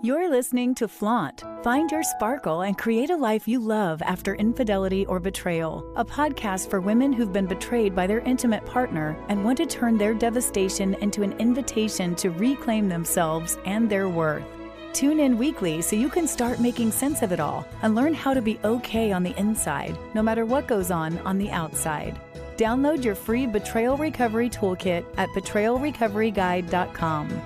You're listening to Flaunt. Find your sparkle and create a life you love after infidelity or betrayal. A podcast for women who've been betrayed by their intimate partner and want to turn their devastation into an invitation to reclaim themselves and their worth. Tune in weekly so you can start making sense of it all and learn how to be okay on the inside, no matter what goes on the outside. Download your free Betrayal Recovery Toolkit at betrayalrecoveryguide.com.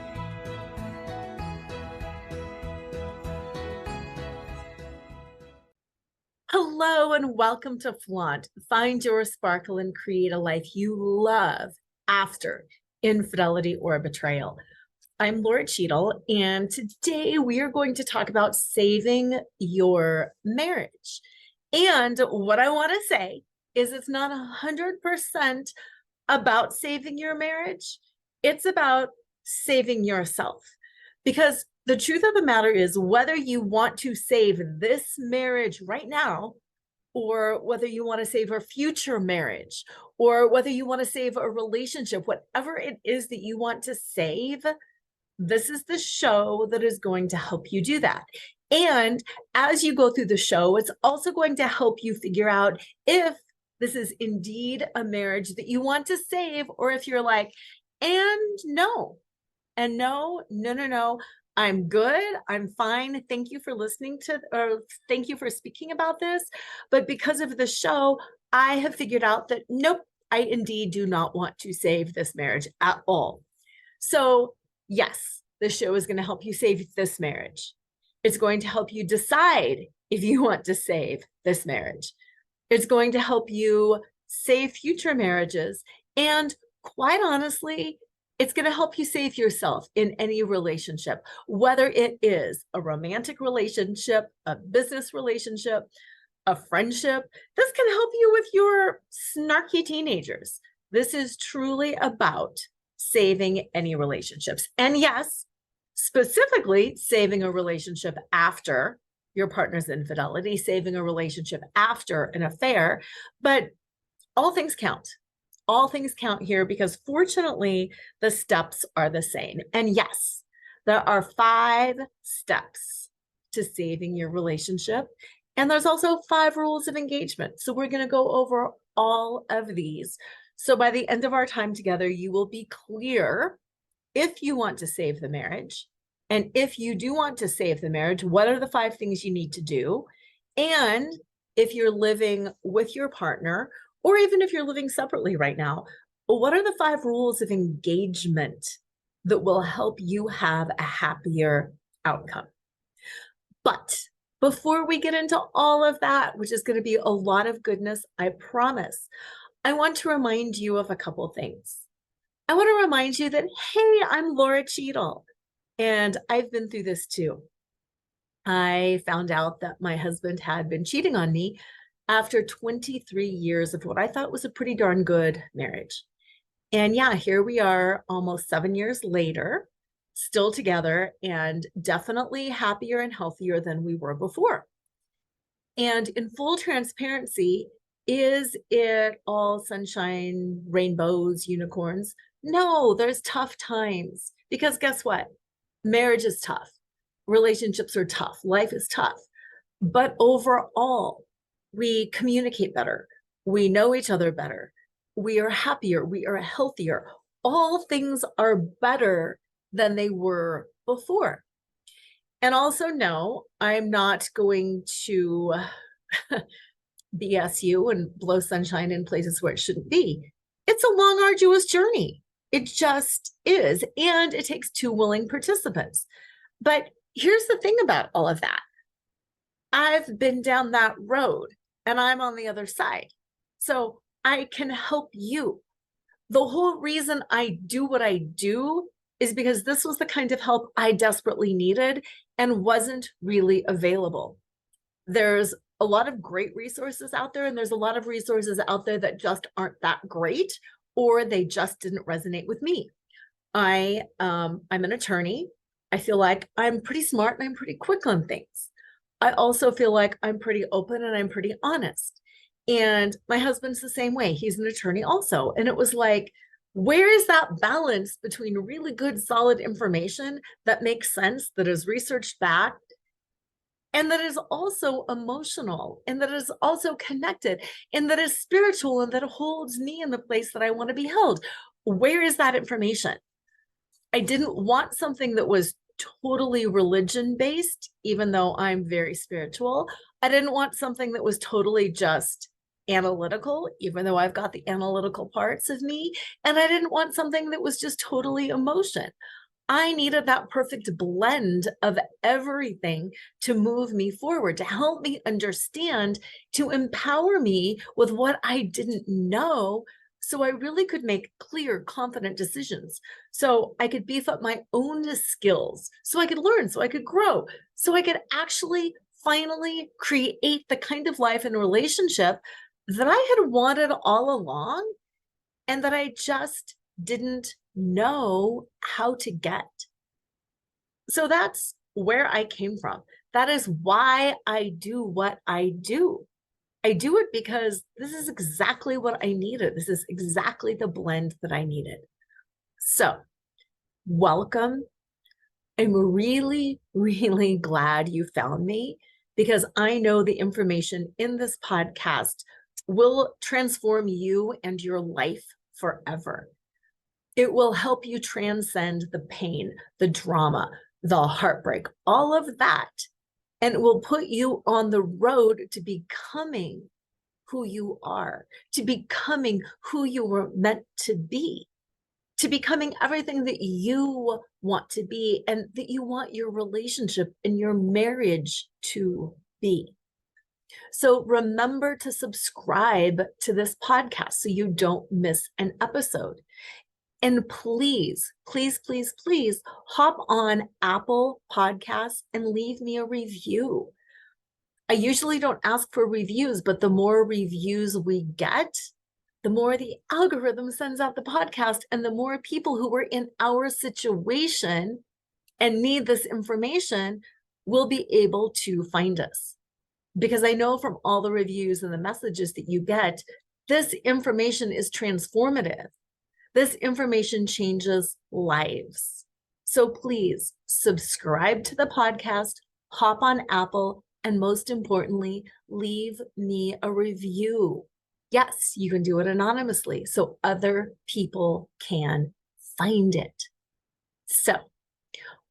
Hello and welcome to Flaunt. Find your sparkle and create a life you love after infidelity or betrayal. I'm Lora Cheadle, and today we are going to talk about saving your marriage. And what I want to say is it's not 100% about saving your marriage. It's about saving yourself. Because the truth of the matter is, whether you want to save this marriage right now, or whether you want to save a future marriage, or whether you want to save a relationship, whatever it is that you want to save, this is the show that is going to help you do that. And as you go through the show, it's also going to help you figure out if this is indeed a marriage that you want to save, or if you're like, and no, I'm good. I'm fine. Thank you for listening to, or thank you for speaking about this. But because of the show, I have figured out that nope, I indeed do not want to save this marriage at all. So yes, the show is going to help you save this marriage. It's going to help you decide if you want to save this marriage. It's going to help you save future marriages. And quite honestly, it's going to help you save yourself in any relationship, whether it is a romantic relationship, a business relationship, a friendship. This can help you with your snarky teenagers. This is truly about saving any relationships. And yes, specifically saving a relationship after your partner's infidelity, saving a relationship after an affair, but all things count. All things count here because fortunately, the steps are the same. And yes, there are 5 steps to saving your relationship. And there's also 5 rules of engagement. So we're going to go over all of these. So by the end of our time together, you will be clear if you want to save the marriage. And if you do want to save the marriage, what are the 5 things you need to do? And if you're living with your partner, or even if you're living separately right now, what are the 5 rules of engagement that will help you have a happier outcome? But before we get into all of that, which is going to be a lot of goodness, I promise, I want to remind you of a couple things. I want to remind you that, hey, I'm Lora Cheadle, and I've been through this too. I found out that my husband had been cheating on me after 23 years of what I thought was a pretty darn good marriage. And yeah, here we are almost 7 years later, still together and definitely happier and healthier than we were before. And in full transparency, is it all sunshine, rainbows, unicorns? No, there's tough times because guess what? Marriage is tough. Relationships are tough. Life is tough. But overall, we communicate better. We know each other better. We are happier. We are healthier. All things are better than they were before. And also, no, I'm not going to BS you and blow sunshine in places where it shouldn't be. It's a long, arduous journey. It just is. And it takes 2 willing participants. But here's the thing about all of that. I've been down that road and I'm on the other side. So I can help you. The whole reason I do what I do is because this was the kind of help I desperately needed and wasn't really available. There's a lot of great resources out there, and there's a lot of resources out there that just aren't that great, or they just didn't resonate with me. I'm an attorney. I feel like I'm pretty smart and I'm pretty quick on things. I also feel like I'm pretty open and I'm pretty honest. And my husband's the same way. He's an attorney also. And it was like, Where is that balance between really good, solid information that makes sense, that is researched back, and that is also emotional, and that is also connected, and that is spiritual, and that holds me in the place that I want to be held? Where is that information? I didn't want something that was totally religion based, even though I'm very spiritual. I didn't want something that was totally just analytical, even though I've got the analytical parts of me. And I didn't want something that was just totally emotion. I needed that perfect blend of everything to move me forward, to help me understand, to empower me with what I didn't know, so I really could make clear, confident decisions. So I could beef up my own skills, so I could learn, so I could grow, so I could actually finally create the kind of life and relationship that I had wanted all along and that I just didn't know how to get. So that's where I came from. That is why I do what I do. I do it because this is exactly what I needed. This is exactly the blend that I needed. So, welcome. I'm really, really glad you found me, because I know the information in this podcast will transform you and your life forever. It will help you transcend the pain, the drama, the heartbreak, all of that. And it will put you on the road to becoming who you are, to becoming who you were meant to be, to becoming everything that you want to be and that you want your relationship and your marriage to be. So remember to subscribe to this podcast so you don't miss an episode. And please, please, please, please hop on Apple Podcasts and leave me a review. I usually don't ask for reviews, but the more reviews we get, the more the algorithm sends out the podcast, and the more people who are in our situation and need this information will be able to find us. Because I know from all the reviews and the messages that you get, this information is transformative. This information changes lives. So please subscribe to the podcast, hop on Apple, and most importantly, leave me a review. Yes, you can do it anonymously so other people can find it. So,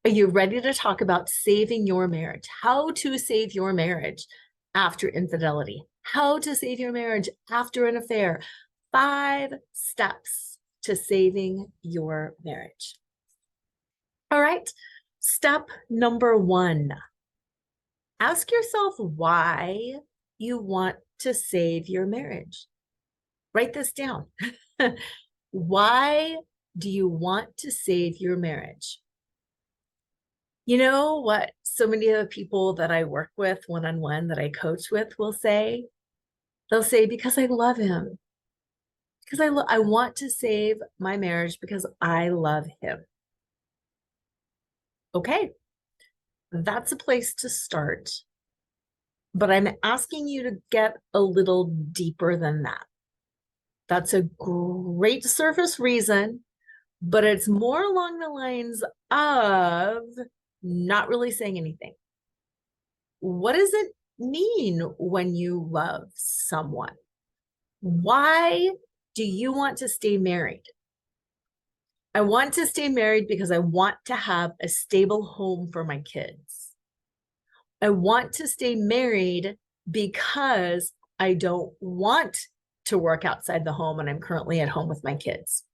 are you ready to talk about saving your marriage? How to save your marriage after infidelity? How to save your marriage after an affair? 5 steps to saving your marriage. All right, step number 1. Ask yourself why you want to save your marriage. Write this down. Why do you want to save your marriage? You know what so many of the people that I work with one-on-one, that I coach with, will say? They'll say, because I love him. Because I want to save my marriage because I love him. Okay, that's a place to start. But I'm asking you to get a little deeper than that. That's a great surface reason, but it's more along the lines of not really saying anything. What does it mean when you love someone? Why do you want to stay married? I want to stay married because I want to have a stable home for my kids. I want to stay married because I don't want to work outside the home and I'm currently at home with my kids.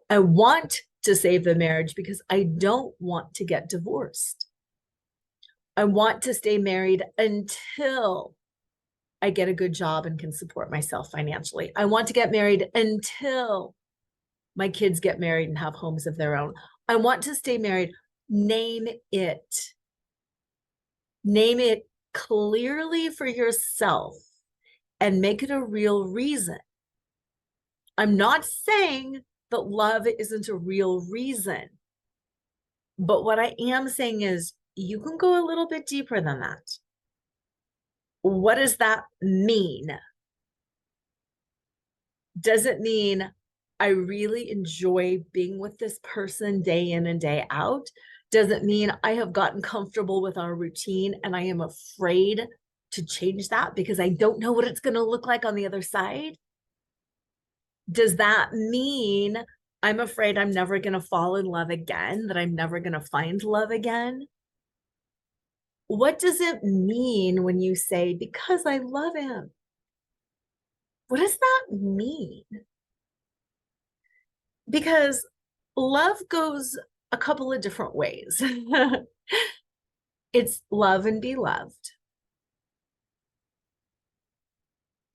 I want to save the marriage because I don't want to get divorced. I want to stay married until I get a good job and can support myself financially. I want to get married until my kids get married and have homes of their own. I want to stay married. Name it. Name it clearly for yourself and make it a real reason. I'm not saying that love isn't a real reason, but what I am saying is you can go a little bit deeper than that. What does that mean? Does it mean I really enjoy being with this person day in and day out doesn't mean I have gotten comfortable with our routine and I am afraid to change that because I don't know what it's going to look like on the other side. Does that mean I'm afraid I'm never going to fall in love again, that I'm never going to find love again? What does it mean when you say, because I love him? What does that mean? Because love goes a couple of different ways. It's love and be loved.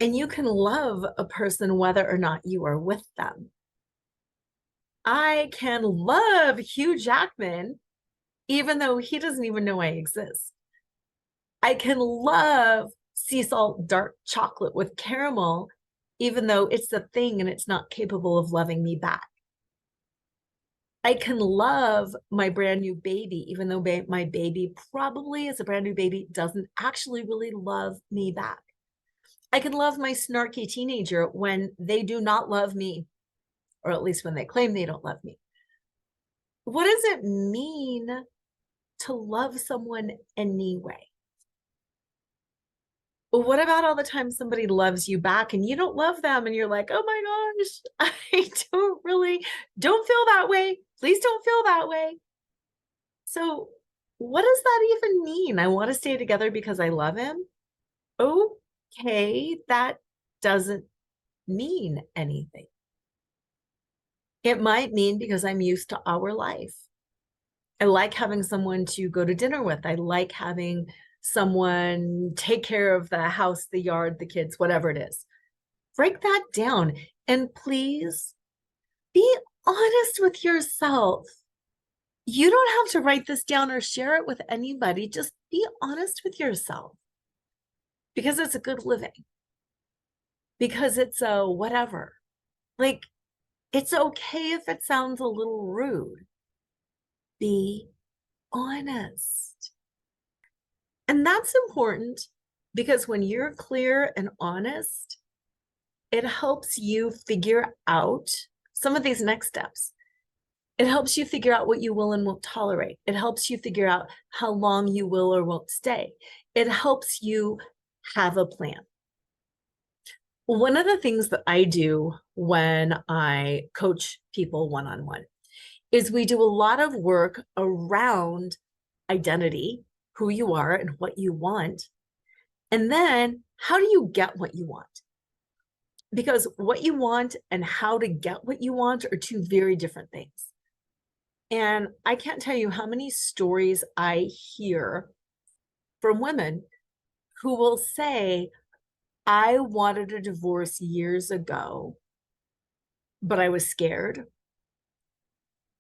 And you can love a person whether or not you are with them. I can love Hugh Jackman even though he doesn't even know I exist. I can love sea salt dark chocolate with caramel even though it's a thing and it's not capable of loving me back. I can love my brand new baby, even though my baby probably as a brand new baby doesn't actually really love me back. I can love my snarky teenager when they do not love me, or at least when they claim they don't love me. What does it mean to love someone anyway? Well, what about all the time somebody loves you back and you don't love them and you're like, oh my gosh, I don't feel that way. Please don't feel that way. So what does that even mean? I want to stay together because I love him. Okay, that doesn't mean anything. It might mean because I'm used to our life. I like having someone to go to dinner with. I like having someone take care of the house, the yard, the kids, whatever it is. Break that down and please be honest with yourself. You don't have to write this down or share it with anybody. Just be honest with yourself because it's a good living, because it's a whatever. Like, it's okay if it sounds a little rude. Be honest. And that's important because when you're clear and honest, it helps you figure out some of these next steps. It helps you figure out what you will and won't tolerate. It helps you figure out how long you will or won't stay. It helps you have a plan. One of the things that I do when I coach people one-on-one is we do a lot of work around identity, who you are and what you want. And then how do you get what you want? Because what you want and how to get what you want are two very different things. And I can't tell you how many stories I hear from women who will say, I wanted a divorce years ago, but I was scared.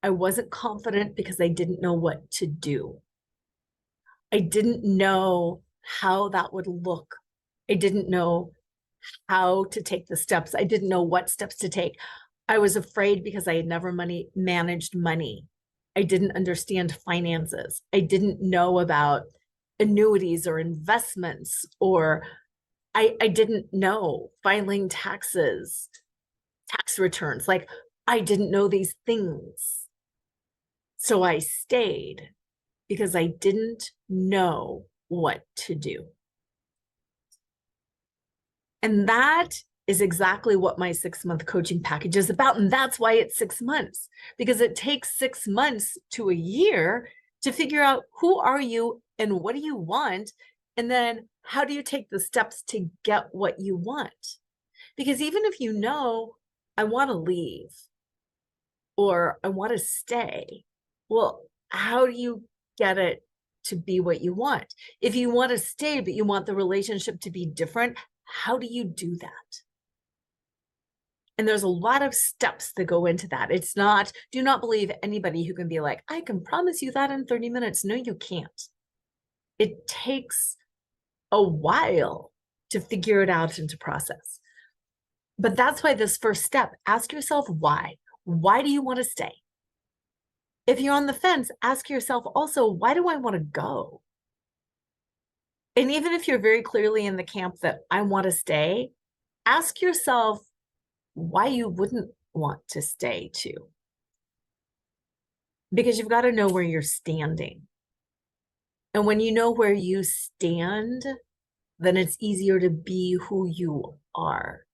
I wasn't confident because I didn't know what to do. I didn't know how that would look. I didn't know how to take the steps. I didn't know what steps to take. I was afraid because I had never managed money. I didn't understand finances. I didn't know about annuities or investments, or I didn't know filing taxes, tax returns. Like, I didn't know these things. So I stayed because I didn't know what to do. And that is exactly what my 6-month coaching package is about. And that's why it's 6 months, because it takes 6 months to a year to figure out who are you and what do you want? And then how do you take the steps to get what you want? Because even if you know, I want to leave or I want to stay, well, how do you get it to be what you want? If you want to stay, but you want the relationship to be different, how do you do that? And there's a lot of steps that go into that. It's not, do not believe anybody who can be like, I can promise you that in 30 minutes. No, you can't. It takes a while to figure it out and to process. But that's why this first step, ask yourself why. Why do you want to stay? If you're on the fence, ask yourself also, why do I want to go? And even if you're very clearly in the camp that I want to stay, ask yourself why you wouldn't want to stay too. Because you've got to know where you're standing. And when you know where you stand, then it's easier to be who you are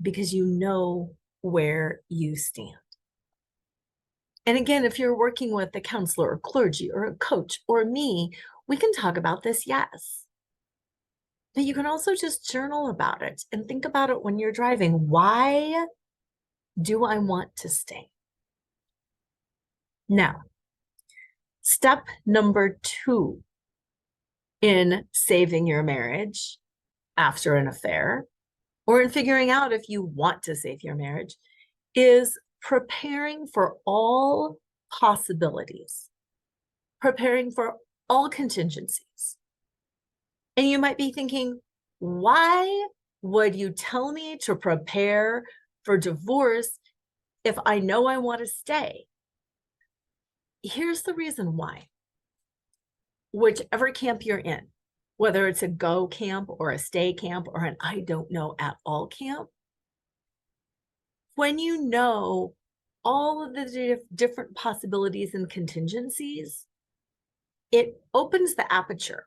because you know where you stand. And again, if you're working with a counselor or clergy or a coach or me, we can talk about this, yes. But you can also just journal about it and think about it when you're driving. Why do I want to stay? Now, step number 2 in saving your marriage after an affair, or in figuring out if you want to save your marriage, is preparing for all possibilities, preparing for all contingencies. And you might be thinking, why would you tell me to prepare for divorce if I know I want to stay? Here's the reason why. Whichever camp you're in, whether it's a go camp or a stay camp or an I don't know at all camp, when you know all of the different possibilities and contingencies, it opens the aperture.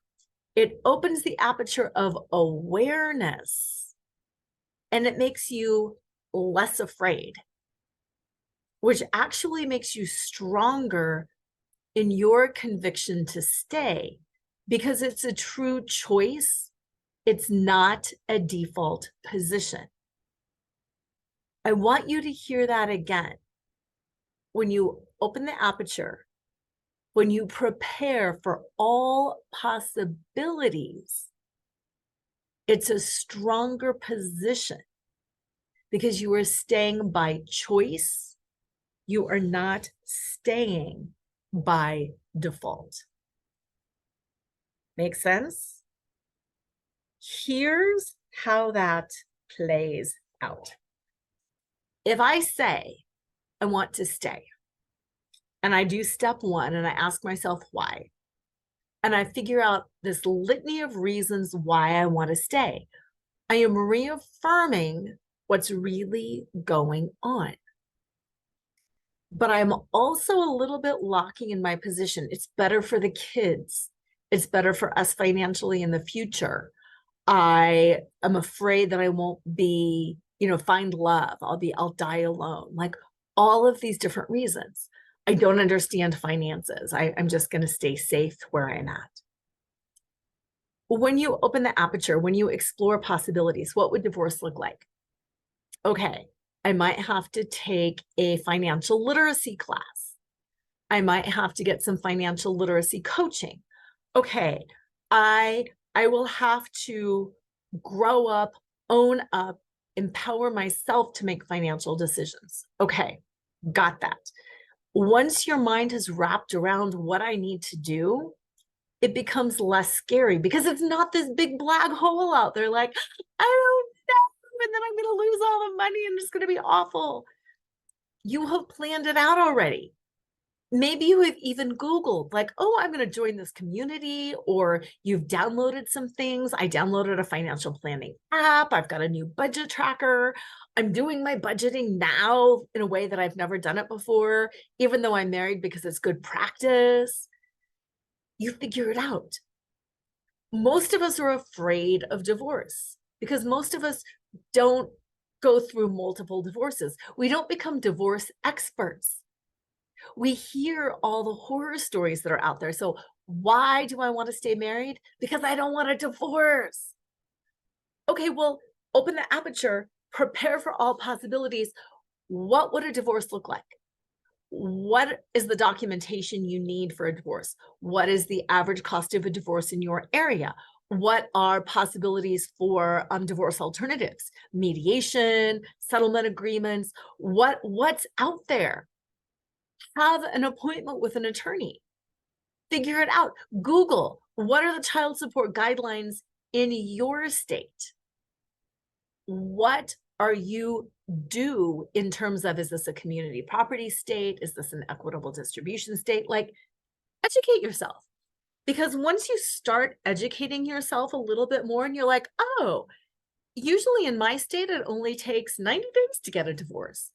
It opens the aperture of awareness, and it makes you less afraid, which actually makes you stronger in your conviction to stay, because it's a true choice. It's not a default position. I want you to hear that again. When you open the aperture, when you prepare for all possibilities, it's a stronger position because you are staying by choice. You are not staying by default. Make sense? Here's how that plays out. If I say I want to stay, and I do step 1 and I ask myself why, and I figure out this litany of reasons why I want to stay, I am reaffirming what's really going on. But I'm also a little bit locking in my position. It's better for the kids. It's better for us financially in the future. I am afraid that I won't be, find love. I'll die alone. Like all of these different reasons. I don't understand finances. I'm just going to stay safe where I'm at. When you open the aperture, when you explore possibilities, what would divorce look like? Okay, I might have to take a financial literacy class. I might have to get some financial literacy coaching. Okay, I will have to grow up, own up, empower myself to make financial decisions. Okay, got that. Once your mind has wrapped around what I need to do, it becomes less scary because it's not this big black hole out there like, I don't know, and then I'm going to lose all the money and it's going to be awful. You have planned it out already. Maybe you have even Googled like, oh, I'm going to join this community, or you've downloaded some things. I downloaded a financial planning app. I've got a new budget tracker. I'm doing my budgeting now in a way that I've never done it before, even though I'm married, because it's good practice. You figure it out. Most of us are afraid of divorce because most of us don't go through multiple divorces. We don't become divorce experts. We hear all the horror stories that are out there. So why do I want to stay married? Because I don't want a divorce. Okay, well, open the aperture, prepare for all possibilities. What would a divorce look like? What is the documentation you need for a divorce? What is the average cost of a divorce in your area? What are possibilities for divorce alternatives? Mediation, settlement agreements, what's out there? Have an appointment with an attorney. Figure it out. Google, what are the child support guidelines in your state? What are you due in terms of, is this a community property state? Is this an equitable distribution state? Like, educate yourself. Because once you start educating yourself a little bit more and you're like, oh, usually in my state, it only takes 90 days to get a divorce.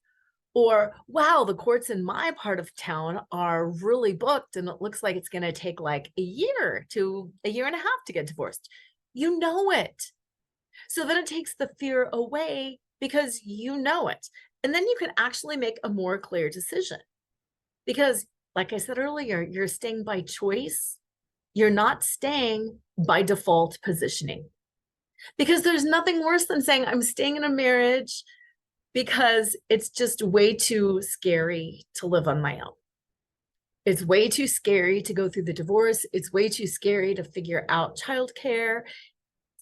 Or, wow, the courts in my part of town are really booked and it looks like it's going to take like a year to a year and a half to get divorced. You know it. So then it takes the fear away because you know it. And then you can actually make a more clear decision. Because, like I said earlier, you're staying by choice. You're not staying by default positioning. Because there's nothing worse than saying, I'm staying in a marriage because it's just way too scary to live on my own. It's way too scary to go through the divorce. It's way too scary to figure out childcare.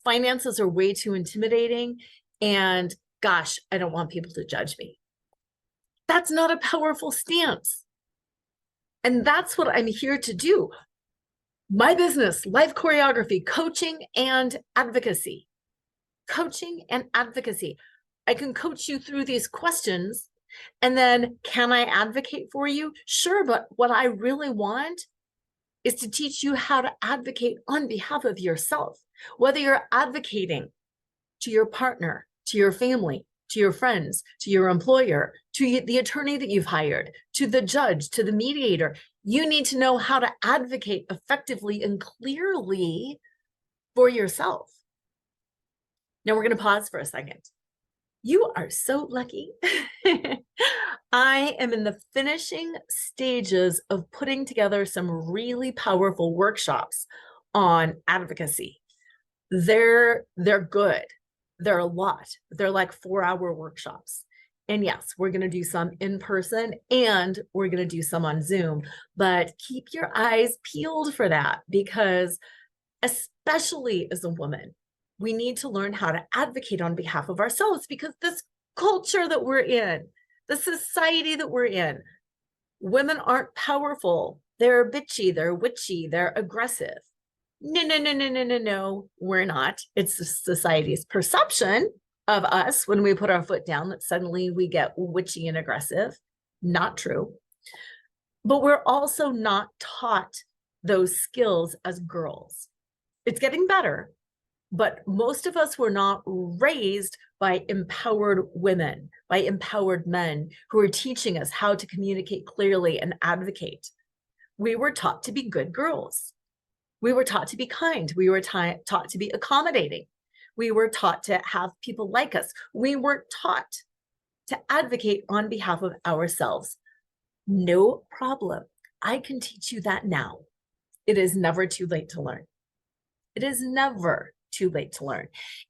Finances are way too intimidating. And gosh, I don't want people to judge me. That's not a powerful stance. And that's what I'm here to do. My business, life choreography, coaching and advocacy. Coaching and advocacy. I can coach you through these questions. And then can I advocate for you? Sure. But what I really want is to teach you how to advocate on behalf of yourself, whether you're advocating to your partner, to your family, to your friends, to your employer, to the attorney that you've hired, to the judge, to the mediator. You need to know how to advocate effectively and clearly for yourself. Now we're going to pause for a second. You are so lucky. I am in the finishing stages of putting together some really powerful workshops on advocacy. They're good. They're a lot. They're like 4-hour workshops. And yes, we're going to do some in person and we're going to do some on Zoom, but keep your eyes peeled for that because especially as a woman, we need to learn how to advocate on behalf of ourselves because this culture that we're in, the society that we're in, women aren't powerful. They're bitchy, they're witchy, they're aggressive. No, we're not. It's society's perception of us when we put our foot down that suddenly we get witchy and aggressive. Not true. But we're also not taught those skills as girls. It's getting better, but most of us were not raised by empowered women, by empowered men who are teaching us how to communicate clearly and advocate. We were taught to be good girls. We were taught to be kind. We were taught to be accommodating. We were taught to have people like us. We weren't taught to advocate on behalf of ourselves. No problem. I can teach you that now. It is never too late to learn. It is never too late to learn.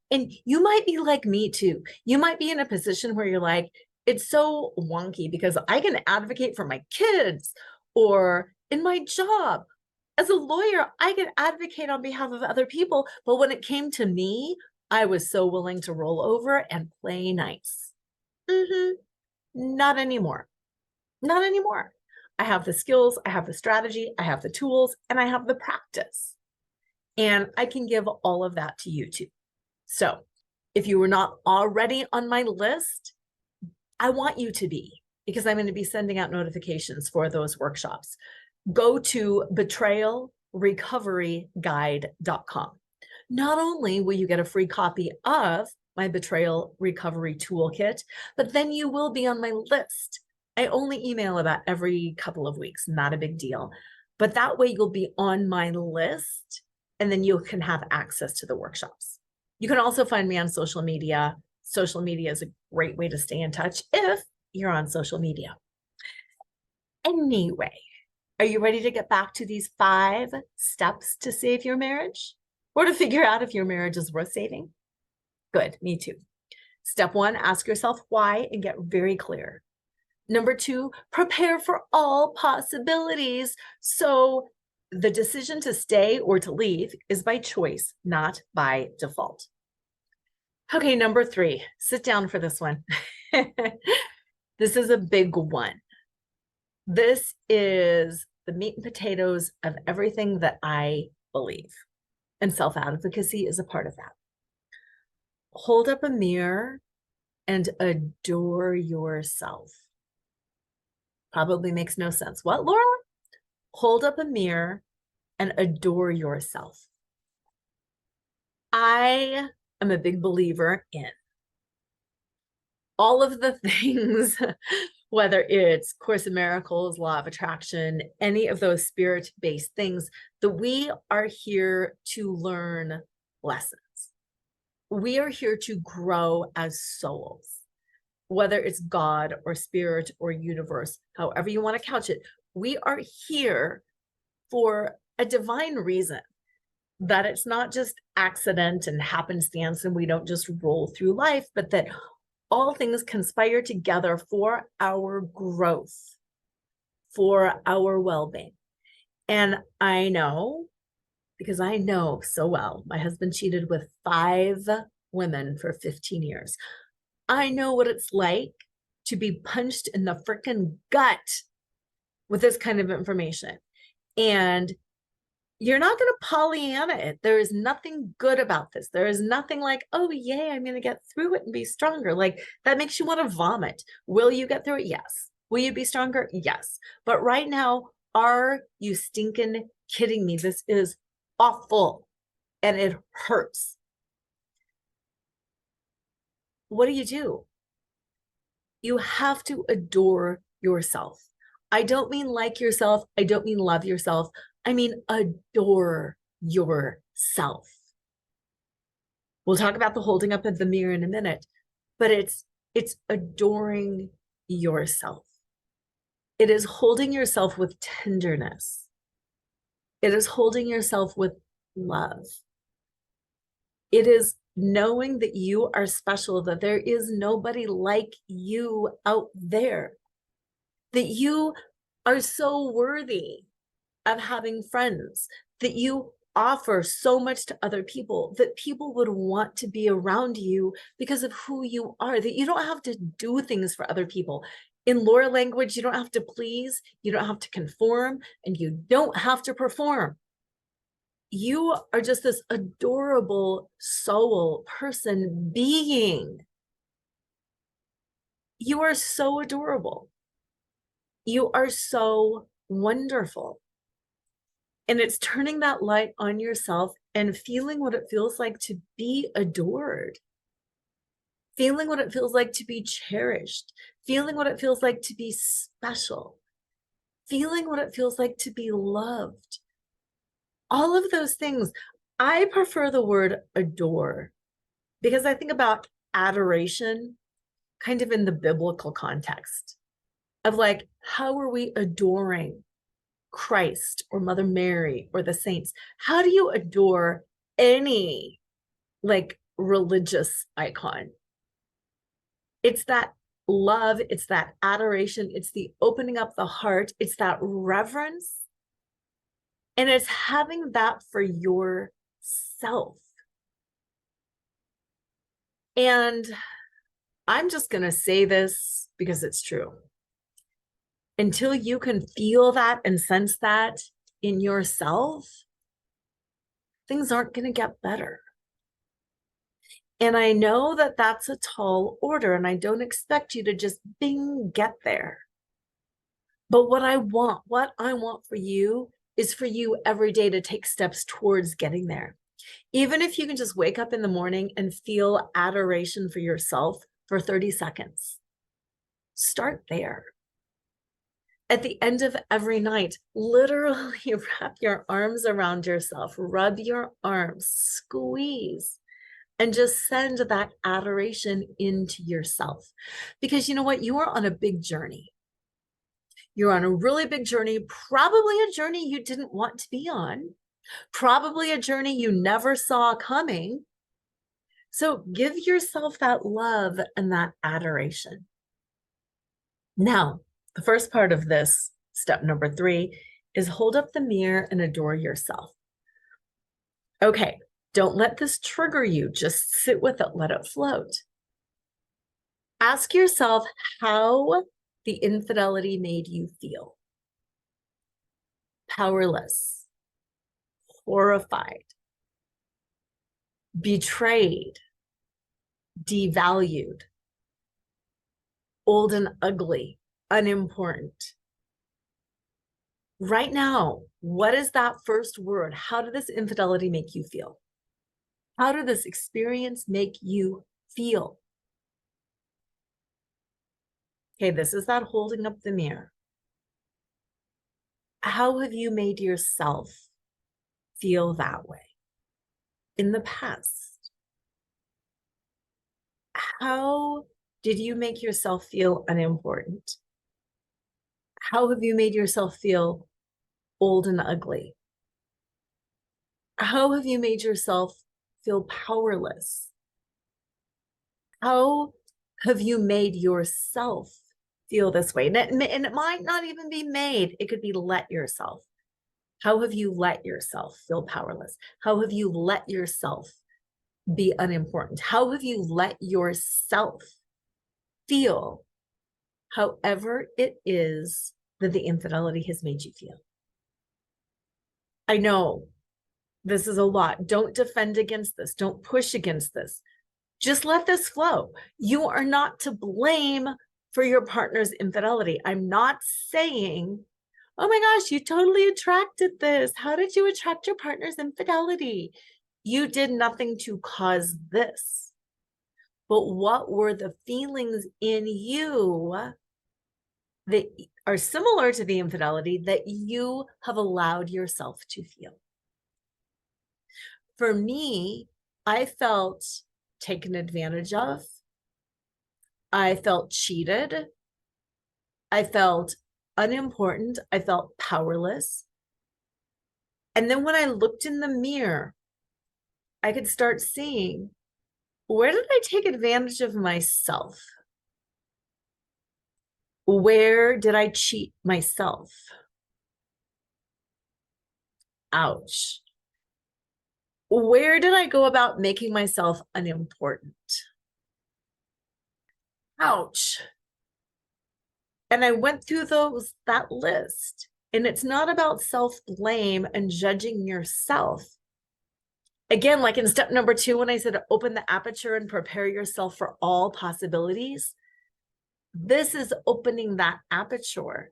And you might be like me too. You might be in a position where you're like, it's so wonky because I can advocate for my kids or in my job. As a lawyer, I can advocate on behalf of other people. But when it came to me, I was so willing to roll over and play nice. Not anymore. Not anymore. I have the skills, I have the strategy, I have the tools, and I have the practice. And I can give all of that to you too. So if you were not already on my list, I want you to be, because I'm going to be sending out notifications for those workshops. Go to betrayalrecoveryguide.com. Not only will you get a free copy of my Betrayal Recovery Toolkit, but then you will be on my list. I only email about every couple of weeks, not a big deal. But that way you'll be on my list and then you can have access to the workshops. You can also find me on social media. Social media is a great way to stay in touch if you're on social media. Anyway, are you ready to get back to these 5 steps to save your marriage or to figure out if your marriage is worth saving? Good, me too. Step 1, ask yourself why and get very clear. Number 2, prepare for all possibilities. So the decision to stay or to leave is by choice, not by default. Okay, number 3, sit down for this one. This is a big one. This is the meat and potatoes of everything that I believe. And self-advocacy is a part of that. Hold up a mirror and adore yourself. Probably makes no sense. What, Laura? Hold up a mirror and adore yourself. I am a big believer in all of the things whether it's Course in Miracles, Law of Attraction, any of those spirit-based things, that we are here to learn lessons. We are here to grow as souls, whether it's God or spirit or universe, however you want to couch it. We are here for a divine reason, that it's not just accident and happenstance and we don't just roll through life, but that all things conspire together for our growth, for our well-being. And I know, because I know so well, my husband cheated with 5 women for 15 years. I know what it's like to be punched in the freaking gut with this kind of information. And you're not going to Pollyanna it. There is nothing good about this. There is nothing like, oh, yay, I'm going to get through it and be stronger. Like, that makes you want to vomit. Will you get through it? Yes. Will you be stronger? Yes. But right now, are you stinking kidding me? This is awful and it hurts. What do? You have to adore yourself. I don't mean like yourself. I don't mean love yourself. I mean, adore yourself. We'll talk about the holding up of the mirror in a minute, but it's adoring yourself. It is holding yourself with tenderness. It is holding yourself with love. It is knowing that you are special, that there is nobody like you out there, that you are so worthy of having friends, that you offer so much to other people, that people would want to be around you because of who you are, that you don't have to do things for other people. In Lora language, you don't have to please, you don't have to conform, and you don't have to perform. You are just this adorable soul, person, being. You are so adorable. You are so wonderful. And it's turning that light on yourself and feeling what it feels like to be adored, feeling what it feels like to be cherished, feeling what it feels like to be special, feeling what it feels like to be loved. All of those things. I prefer the word adore because I think about adoration kind of in the biblical context of like, how are we adoring Christ or Mother Mary or the saints? How do you adore any like religious icon? It's that love, it's that adoration, it's the opening up the heart, it's that reverence, and it's having that for yourself. And I'm just going to say this because it's true. Until you can feel that and sense that in yourself, things aren't going to get better. And I know that that's a tall order, and I don't expect you to just bing, get there. But what I want for you is for you every day to take steps towards getting there. Even if you can just wake up in the morning and feel adoration for yourself for 30 seconds, start there. At the end of every night, literally wrap your arms around yourself, rub your arms, squeeze, and just send that adoration into yourself. Because you know what? You are on a big journey. You're on a really big journey, probably a journey you didn't want to be on, probably a journey you never saw coming. So give yourself that love and that adoration. Now, the first part of this, step number 3, is hold up the mirror and adore yourself. Okay, don't let this trigger you. Just sit with it, let it float. Ask yourself how the infidelity made you feel. Powerless, horrified, betrayed, devalued, old and ugly, unimportant. Right now, what is that first word? How did this infidelity make you feel? How did this experience make you feel? Okay, this is that holding up the mirror. How have you made yourself feel that way in the past? How did you make yourself feel unimportant? How have you made yourself feel old and ugly? How have you made yourself feel powerless? How have you made yourself feel this way? And it might not even be made, it could be let yourself. How have you let yourself feel powerless? How have you let yourself be unimportant? How have you let yourself feel however it is that the infidelity has made you feel? I know this is a lot. Don't defend against this. Don't push against this. Just let this flow. You are not to blame for your partner's infidelity. I'm not saying, oh my gosh, you totally attracted this. How did you attract your partner's infidelity? You did nothing to cause this. But what were the feelings in you that are similar to the infidelity that you have allowed yourself to feel? For me, I felt taken advantage of. I felt cheated. I felt unimportant. I felt powerless. And then when I looked in the mirror, I could start seeing, where did I take advantage of myself? Where did I cheat myself? Ouch. Where did I go about making myself unimportant? Ouch. And I went through that list. And it's not about self-blame and judging yourself. Again, like in step number 2, when I said open the aperture and prepare yourself for all possibilities, this is opening that aperture.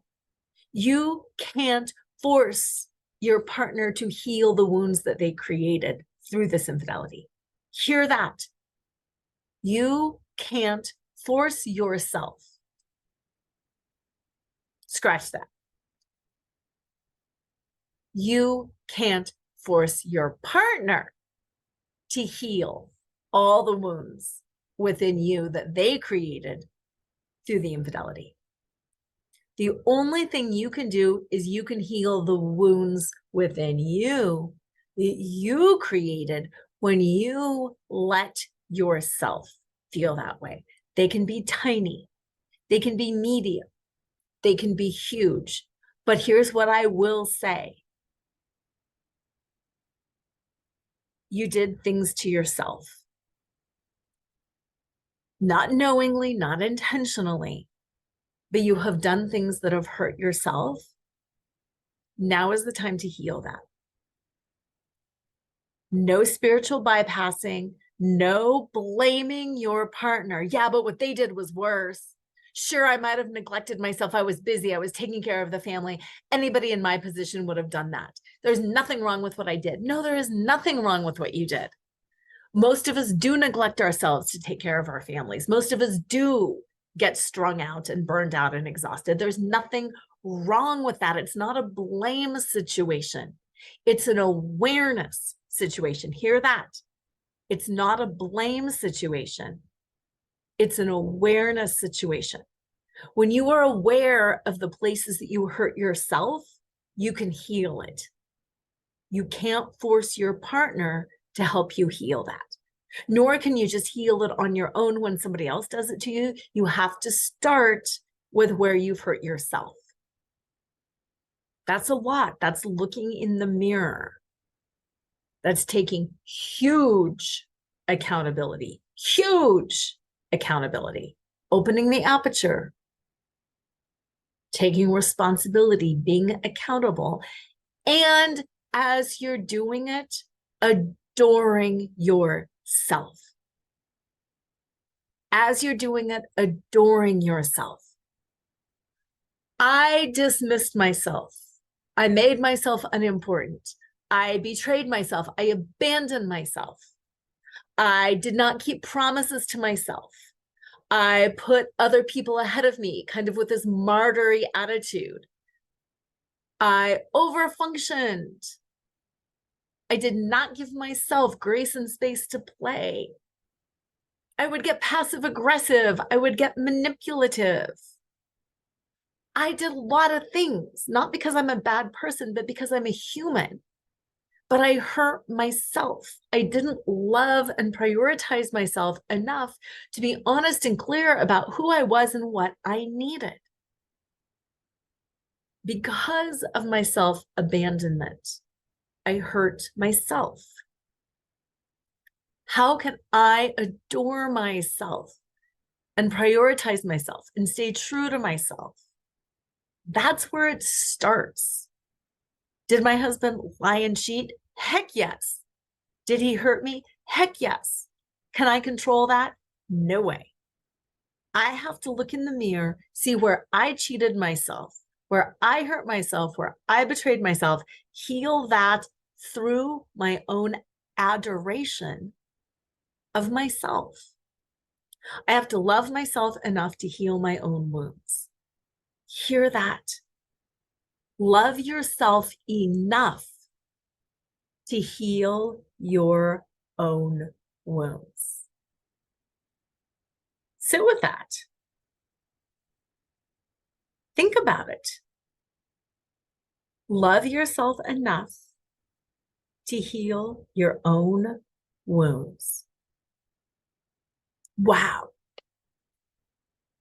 You can't force your partner to heal the wounds that they created through this infidelity. Hear that. You can't force yourself. Scratch that. You can't force your partner to heal all the wounds within you that they created through the infidelity. The only thing you can do is you can heal the wounds within you that you created when you let yourself feel that way. They can be tiny, they can be medium, they can be huge. But here's what I will say. You did things to yourself. Not knowingly, not intentionally, but you have done things that have hurt yourself. Now is the time to heal that. No spiritual bypassing, no blaming your partner. Yeah, but what they did was worse. Sure, I might have neglected myself. I was busy. I was taking care of the family. Anybody in my position would have done that. There's nothing wrong with what I did. No, there is nothing wrong with what you did. Most of us do neglect ourselves to take care of our families. Most of us do get strung out and burned out and exhausted. There's nothing wrong with that. It's not a blame situation. It's an awareness situation. Hear that. It's not a blame situation. It's an awareness situation. When you are aware of the places that you hurt yourself, you can heal it. You can't force your partner to help you heal that. Nor can you just heal it on your own when somebody else does it to you. You have to start with where you've hurt yourself. That's a lot. That's looking in the mirror. That's taking huge accountability, opening the aperture, taking responsibility, being accountable. And as you're doing it, adoring yourself. As you're doing it, adoring yourself. I dismissed myself. I made myself unimportant. I betrayed myself. I abandoned myself. I did not keep promises to myself. I put other people ahead of me, kind of with this martyry attitude. I overfunctioned. I did not give myself grace and space to play. I would get passive aggressive. I would get manipulative. I did a lot of things, not because I'm a bad person, but because I'm a human. But I hurt myself. I didn't love and prioritize myself enough to be honest and clear about who I was and what I needed. Because of my self-abandonment, I hurt myself. How can I adore myself and prioritize myself and stay true to myself? That's where it starts. Did my husband lie and cheat? Heck yes. Did he hurt me? Heck yes. Can I control that? No way. I have to look in the mirror, see where I cheated myself, where I hurt myself, where I betrayed myself, heal that through my own adoration of myself. I have to love myself enough to heal my own wounds. Hear that. Love yourself enough to heal your own wounds. Sit with that. Think about it. Love yourself enough to heal your own wounds. Wow.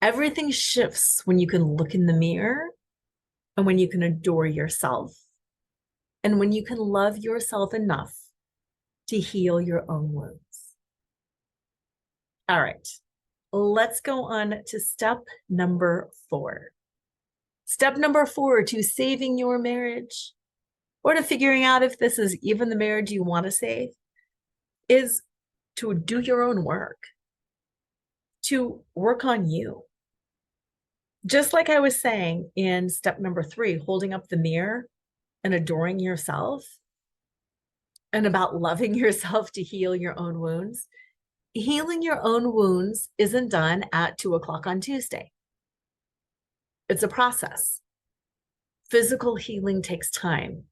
Everything shifts when you can look in the mirror and when you can adore yourself and when you can love yourself enough to heal your own wounds. All right, let's go on to step number 4. Step number 4 to saving your marriage or to figuring out if this is even the marriage you want to save is to do your own work, to work on you. Just like I was saying in step number 3, holding up the mirror and adoring yourself and about loving yourself to heal your own wounds. Healing your own wounds isn't done at 2:00 on Tuesday. It's a process. Physical healing takes time.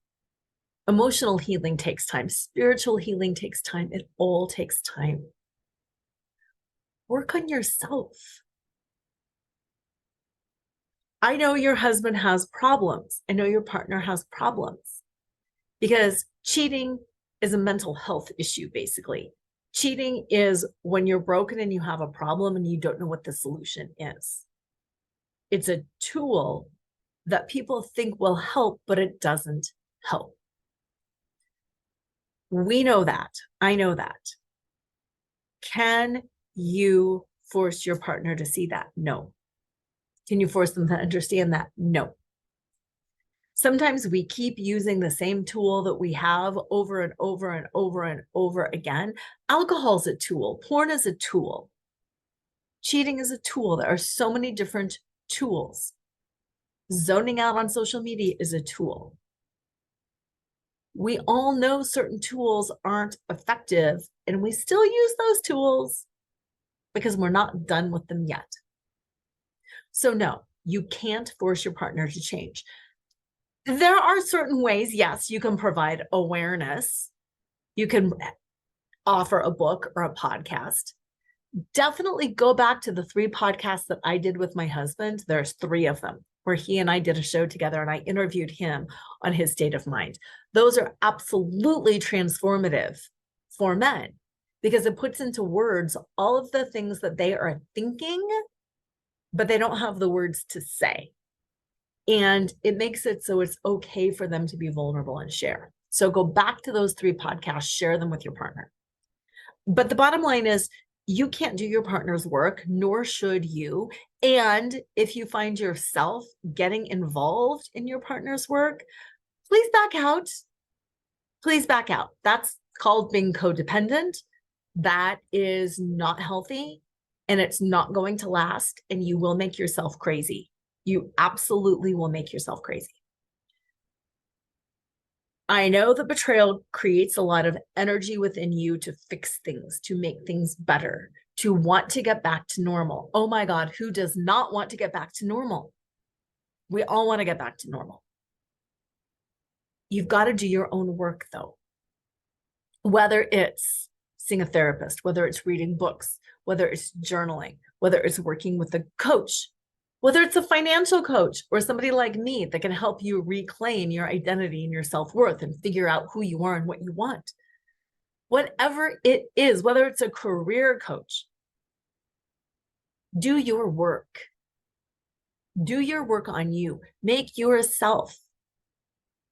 Emotional healing takes time. Spiritual healing takes time. It all takes time. Work on yourself. I know your husband has problems. I know your partner has problems because cheating is a mental health issue, basically. Cheating is when you're broken and you have a problem and you don't know what the solution is. It's a tool that people think will help, but it doesn't help. We know that. I know that. Can you force your partner to see that? No. Can you force them to understand that? No. Sometimes we keep using the same tool that we have over and over and over and over again. Alcohol is a tool. Porn is a tool. Cheating is a tool. There are so many different tools. Zoning out on social media is a tool. We all know certain tools aren't effective, and we still use those tools because we're not done with them yet. So no, you can't force your partner to change. There are certain ways, yes, you can provide awareness. You can offer a book or a podcast. Definitely go back to the 3 podcasts that I did with my husband. There's 3 of them where he and I did a show together and I interviewed him on his state of mind. Those are absolutely transformative for men because it puts into words all of the things that they are thinking, but they don't have the words to say. And it makes it so it's okay for them to be vulnerable and share. So go back to those 3 podcasts, share them with your partner. But the bottom line is you can't do your partner's work, nor should you. And if you find yourself getting involved in your partner's work, please back out. Please back out. That's called being codependent. That is not healthy and it's not going to last, and you will make yourself crazy. You absolutely will make yourself crazy. I know that betrayal creates a lot of energy within you to fix things, to make things better, to want to get back to normal. Oh my God, who does not want to get back to normal? We all want to get back to normal. You've got to do your own work though. Whether it's seeing a therapist, whether it's reading books, whether it's journaling, whether it's working with a coach, whether it's a financial coach or somebody like me that can help you reclaim your identity and your self-worth and figure out who you are and what you want. Whatever it is, whether it's a career coach, do your work. Do your work on you. Make yourself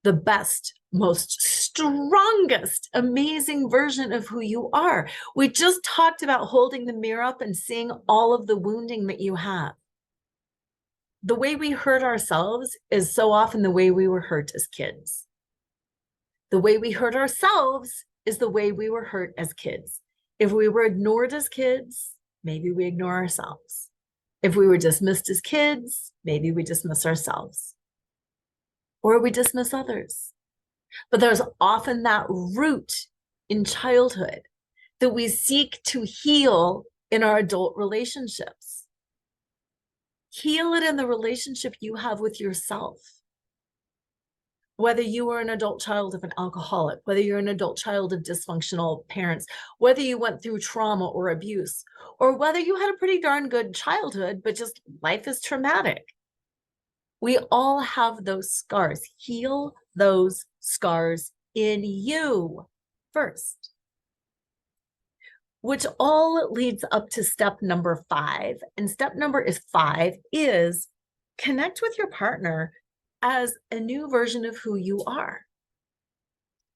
the best, most strongest, amazing version of who you are. We just talked about holding the mirror up and seeing all of the wounding that you have. The way we hurt ourselves is so often the way we were hurt as kids. The way we hurt ourselves is the way we were hurt as kids. If we were ignored as kids, maybe we ignore ourselves. If we were dismissed as kids, maybe we dismiss ourselves. Or we dismiss others. But there's often that root in childhood that we seek to heal in our adult relationships. Heal it in the relationship you have with yourself. Whether you were an adult child of an alcoholic, whether you're an adult child of dysfunctional parents, whether you went through trauma or abuse, or whether you had a pretty darn good childhood, but just life is traumatic. We all have those scars. Heal those scars in you first. Which all leads up to step number 5. And step number 5 is connect with your partner as a new version of who you are.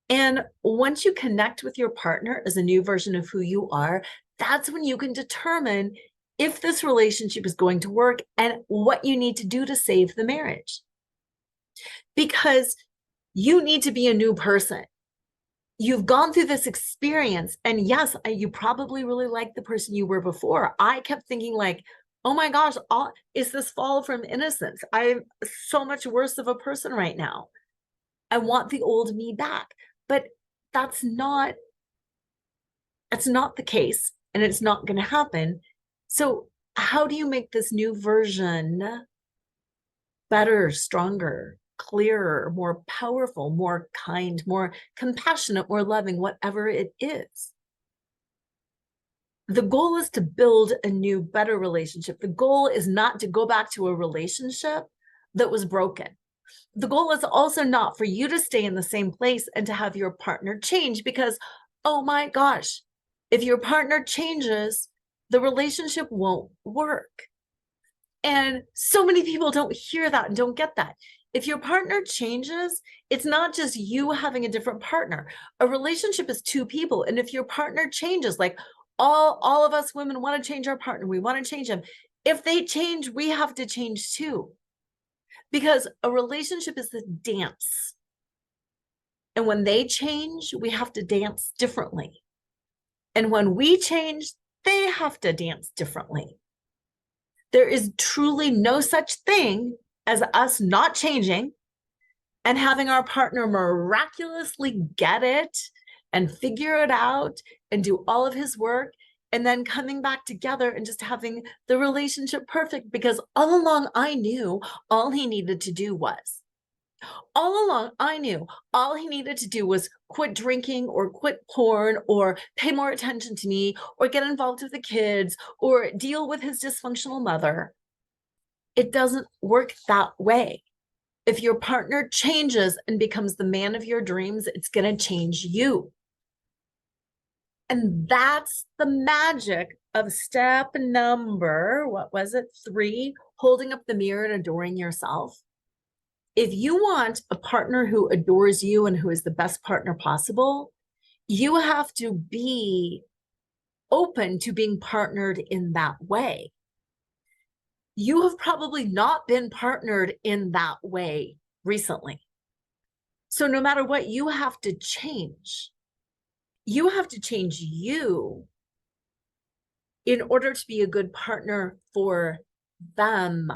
And once you connect with your partner as a new version of who you are, that's when you can determine if this relationship is going to work and what you need to do to save the marriage. Because you need to be a new person. You've gone through this experience, and yes, you probably really like the person you were before. I kept thinking like, oh my gosh, is this fall from innocence? I'm so much worse of a person right now. I want the old me back. But that's not the case, and it's not going to happen. So how do you make this new version better, stronger, clearer, more powerful, more kind, more compassionate, more loving, whatever it is? The goal is to build a new, better relationship. The goal is not to go back to a relationship that was broken. The goal is also not for you to stay in the same place and to have your partner change, because, oh my gosh, if your partner changes, the relationship won't work. And so many people don't hear that and don't get that. If your partner changes, it's not just you having a different partner. A relationship is 2 people. And if your partner changes, like all of us women want to change our partner, we want to change them. If they change, we have to change too. Because a relationship is a dance. And when they change, we have to dance differently. And when we change, they have to dance differently. There is truly no such thing as us not changing and having our partner miraculously get it and figure it out and do all of his work, and then coming back together and just having the relationship perfect, because all along I knew all he needed to do was quit drinking or quit porn or pay more attention to me or get involved with the kids or deal with his dysfunctional mother. It doesn't work that way. If your partner changes and becomes the man of your dreams, it's going to change you. And that's the magic of step number, 3, holding up the mirror and adoring yourself. If you want a partner who adores you and who is the best partner possible, you have to be open to being partnered in that way. You have probably not been partnered in that way recently. So no matter what, you have to change. You have to change you in order to be a good partner for them.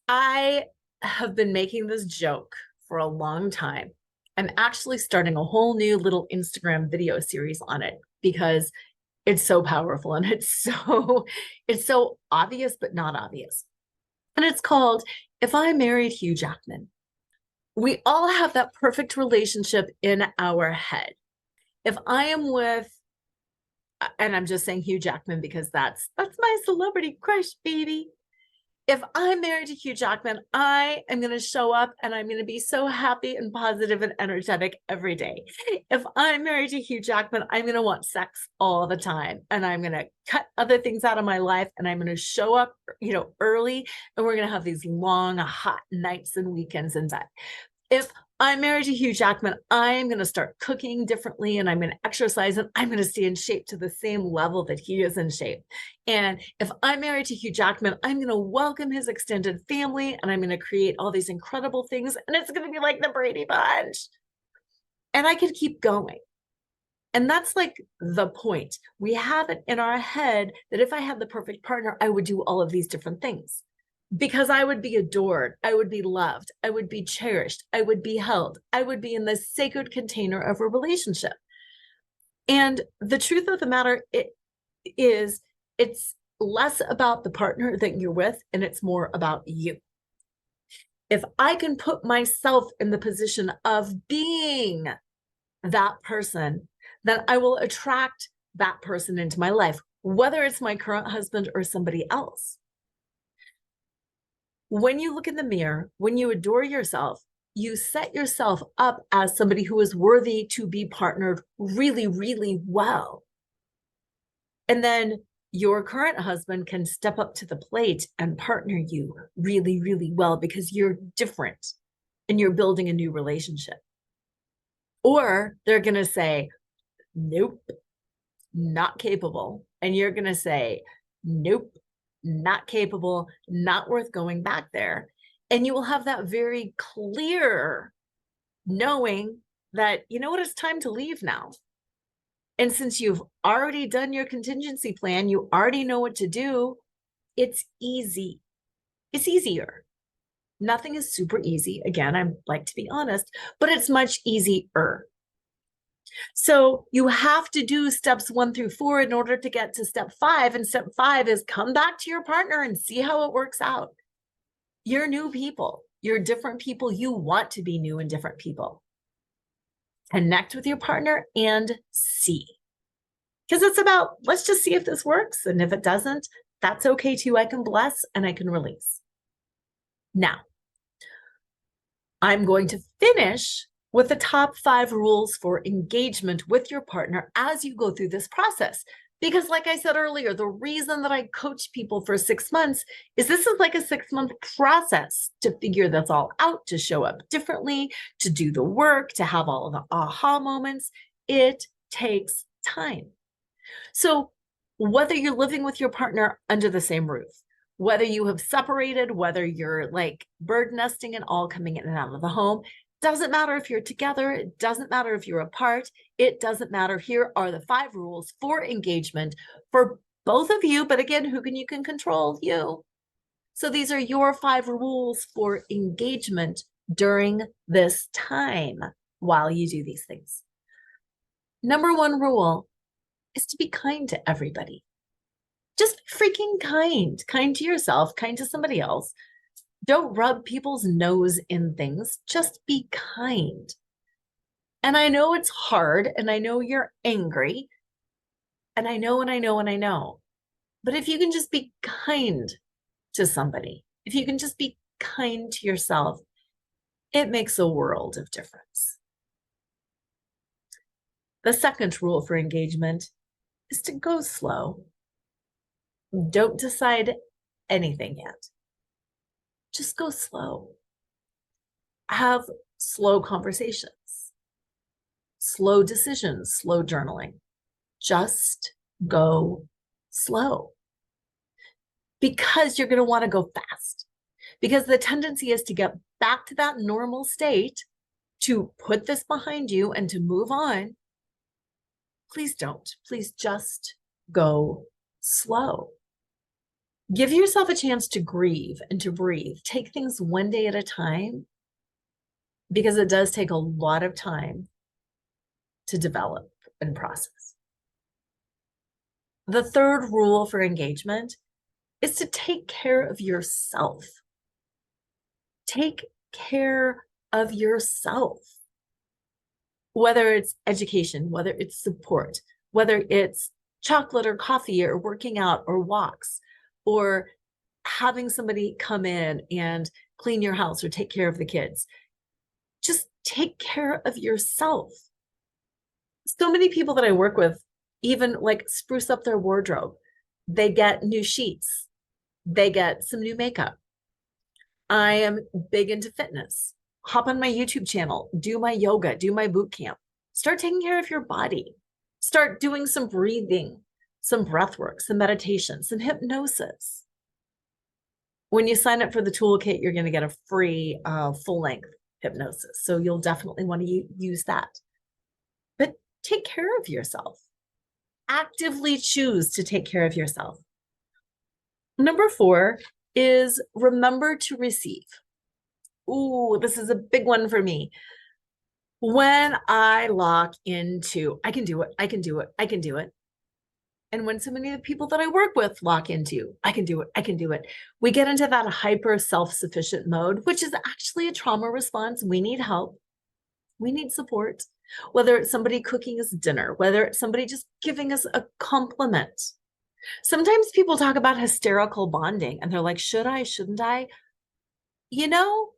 I have been making this joke for a long time. I'm actually starting a whole new little Instagram video series on it because It's so powerful, and it's so obvious, but not obvious. And it's called If I Married Hugh Jackman. We all have that perfect relationship in our head. If I am with, and I'm just saying Hugh Jackman because that's my celebrity crush, baby. If I'm married to Hugh Jackman, I am going to show up and I'm going to be so happy and positive and energetic every day. If I'm married to Hugh Jackman, I'm going to want sex all the time, and I'm going to cut other things out of my life, and I'm going to show up, early, and we're going to have these long, hot nights and weekends in bed. If I'm married to Hugh Jackman, I'm going to start cooking differently, and I'm going to exercise, and I'm going to stay in shape to the same level that he is in shape. And if I'm married to Hugh Jackman, I'm going to welcome his extended family, and I'm going to create all these incredible things, and it's going to be like the Brady Bunch. And I could keep going. And that's like the point. We have it in our head that if I had the perfect partner, I would do all of these different things. Because I would be adored, I would be loved, I would be cherished, I would be held, I would be in the sacred container of a relationship. And the truth of the matter is, it's less about the partner that you're with, and it's more about you. If I can put myself in the position of being that person, then I will attract that person into my life, whether it's my current husband or somebody else. When you look in the mirror, when you adore yourself, you set yourself up as somebody who is worthy to be partnered really, really well. And then your current husband can step up to the plate and partner you really, really well because you're different and you're building a new relationship. Or they're going to say, nope, not capable. And you're going to say, nope, not capable, not worth going back there. And you will have that very clear knowing that, you know what, it's time to leave now. And since you've already done your contingency plan, you already know what to do, it's easy. It's easier. Nothing is super easy. Again, I like to be honest, but it's much easier. So you have to do steps 1 through 4 in order to get to step 5. And step 5 is come back to your partner and see how it works out. You're new people. You're different people. You want to be new and different people. Connect with your partner and see. Because it's about, let's just see if this works. And if it doesn't, that's okay too. I can bless and I can release. Now, I'm going to finish with the top 5 rules for engagement with your partner as you go through this process. Because like I said earlier, the reason that I coach people for 6 months is this is like a 6-month process to figure this all out, to show up differently, to do the work, to have all of the aha moments. It takes time. So whether you're living with your partner under the same roof, whether you have separated, whether you're like bird nesting and all coming in and out of the home, doesn't matter if you're together. It doesn't matter if you're apart. It doesn't matter. Here are the 5 rules for engagement for both of you. But again, you can control? You. So these are your 5 rules for engagement during this time while you do these things. Number 1 rule is to be kind to everybody. Just freaking kind to yourself, kind to somebody else. Don't rub people's nose in things. Just be kind. And I know it's hard, and I know you're angry, and I know. But if you can just be kind to somebody, if you can just be kind to yourself, it makes a world of difference. The second rule for engagement is to go slow. Don't decide anything yet. Just go slow. Have slow conversations, slow decisions, slow journaling. Just go slow. Because you're going to want to go fast. Because the tendency is to get back to that normal state, to put this behind you and to move on. Please don't. Please just go slow. Give yourself a chance to grieve and to breathe. Take things one day at a time, because it does take a lot of time to develop and process. The third rule for engagement is to take care of yourself. Take care of yourself. Whether it's education, whether it's support, whether it's chocolate or coffee or working out or walks, or having somebody come in and clean your house or take care of the kids. Just take care of yourself. So many people that I work with even like spruce up their wardrobe. They get new sheets. They get some new makeup. I am big into fitness. Hop on my YouTube channel, do my yoga, do my boot camp. Start taking care of your body. Start doing some breathing, some breath work, some meditation, some hypnosis. When you sign up for the toolkit, you're going to get a free full-length hypnosis. So you'll definitely want to use that. But take care of yourself. Actively choose to take care of yourself. Number 4 is remember to receive. Ooh, this is a big one for me. When I lock into, I can do it, I can do it, I can do it. And when so many of the people that I work with lock into, I can do it, I can do it. We get into that hyper self-sufficient mode, which is actually a trauma response. We need help. We need support. Whether it's somebody cooking us dinner, whether it's somebody just giving us a compliment. Sometimes people talk about hysterical bonding and they're like, should I, shouldn't I? You know,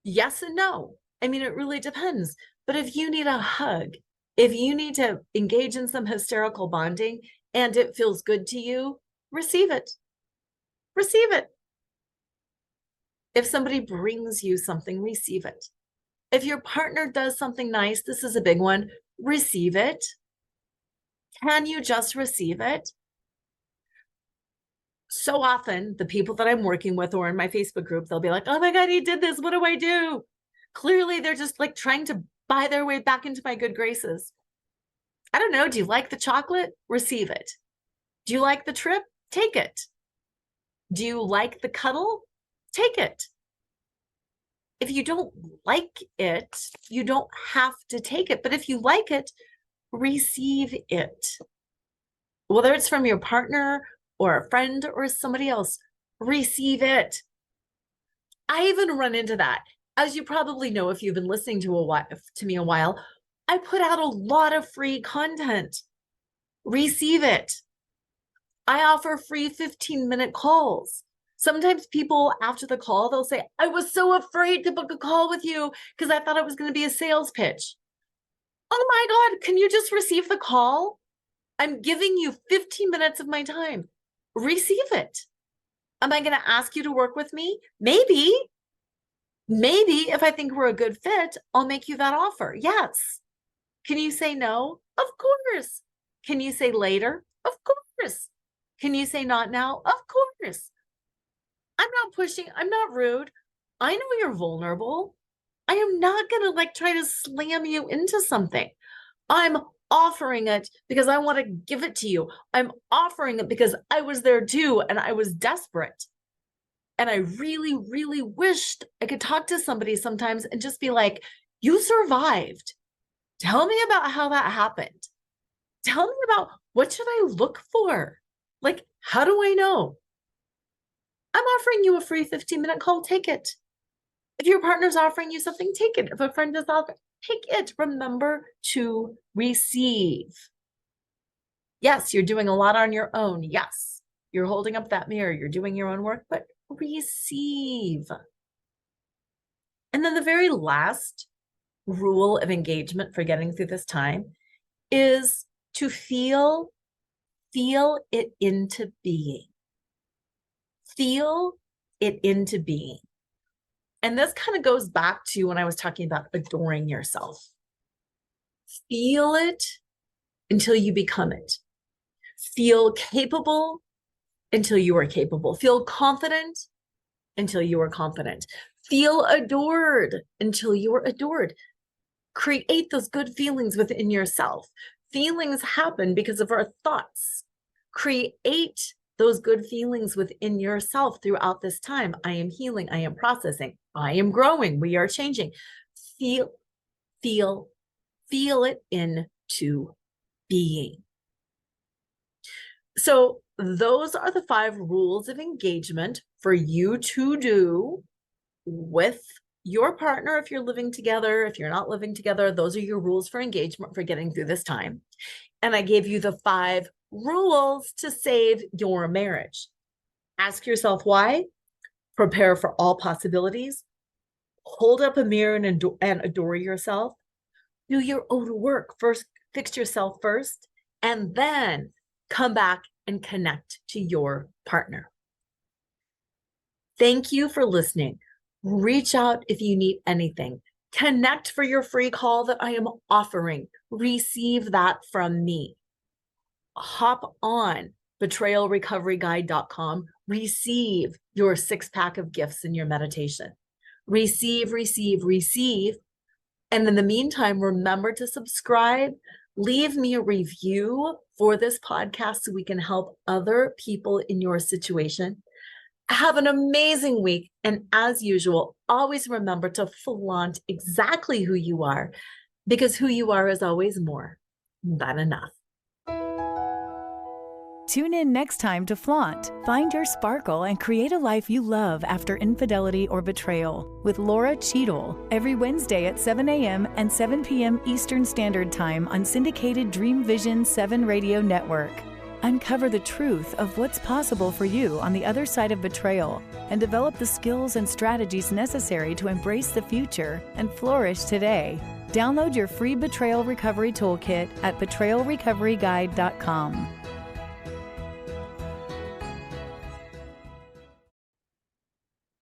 yes and no. I mean, it really depends. But if you need a hug, if you need to engage in some hysterical bonding and it feels good to you, receive it. Receive it. If somebody brings you something, receive it. If your partner does something nice, this is a big one, receive it. Can you just receive it? So often, the people that I'm working with or in my Facebook group, they'll be like, oh my God, he did this. What do I do? Clearly, they're just like trying to buy their way back into my good graces. I don't know. Do you like the chocolate? Receive it. Do you like the trip? Take it. Do you like the cuddle? Take it. If you don't like it, you don't have to take it. But if you like it, receive it. Whether it's from your partner or a friend or somebody else, receive it. I even run into that. As you probably know, if you've been listening to me a while, I put out a lot of free content. Receive it. I offer free 15-minute calls. Sometimes people after the call, they'll say, I was so afraid to book a call with you because I thought it was going to be a sales pitch. Oh my God, can you just receive the call? I'm giving you 15 minutes of my time. Receive it. Am I going to ask you to work with me? Maybe. Maybe if I think we're a good fit, I'll make you that offer. Yes. Can you say no? Of course. Can you say later? Of course. Can you say not now? Of course. I'm not pushing. I'm not rude. I know you're vulnerable. I am not going to try to slam you into something. I'm offering it because I want to give it to you. I'm offering it because I was there too and I was desperate. And I really, really wished I could talk to somebody sometimes and just be like, you survived. Tell me about how that happened. Tell me about what should I look for? How do I know? I'm offering you a free 15-minute call. Take it. If your partner's offering you something, take it. If a friend is offering, take it. Remember to receive. Yes, you're doing a lot on your own. Yes, you're holding up that mirror. You're doing your own work, but receive. And then the very last rule of engagement for getting through this time is to feel it into being. Feel it into being. And this kind of goes back to when I was talking about adoring yourself. Feel it until you become it. Feel capable until you are capable. Feel confident until you are confident. Feel adored until you are adored. Create those good feelings within yourself. Feelings happen because of our thoughts. Create those good feelings within yourself throughout this time. I am healing. I am processing. I am growing. We are changing. Feel it into being. So those are the 5 rules of engagement for you to do with your partner. If you're living together, if you're not living together, those are your rules for engagement for getting through this time. And I gave you the 5 rules to save your marriage. Ask yourself why, prepare for all possibilities, hold up a mirror and adore yourself, do your own work first, fix yourself first, and then come back and connect to your partner. Thank you for listening. Reach out if you need anything. Connect for your free call that I am offering. Receive that from me. Hop on betrayalrecoveryguide.com. Receive your 6-pack of gifts in your meditation. Receive, receive, receive. And in the meantime, remember to subscribe. Leave me a review for this podcast so we can help other people in your situation. Have an amazing week. And as usual, always remember to flaunt exactly who you are, because who you are is always more than enough. Tune in next time to Flaunt, find your sparkle, and create a life you love after infidelity or betrayal with Lora Cheadle every Wednesday at 7 a.m. and 7 p.m. Eastern Standard Time on syndicated Dream Vision 7 radio network. Uncover the truth of what's possible for you on the other side of betrayal and develop the skills and strategies necessary to embrace the future and flourish today. Download your free Betrayal Recovery Toolkit at betrayalrecoveryguide.com.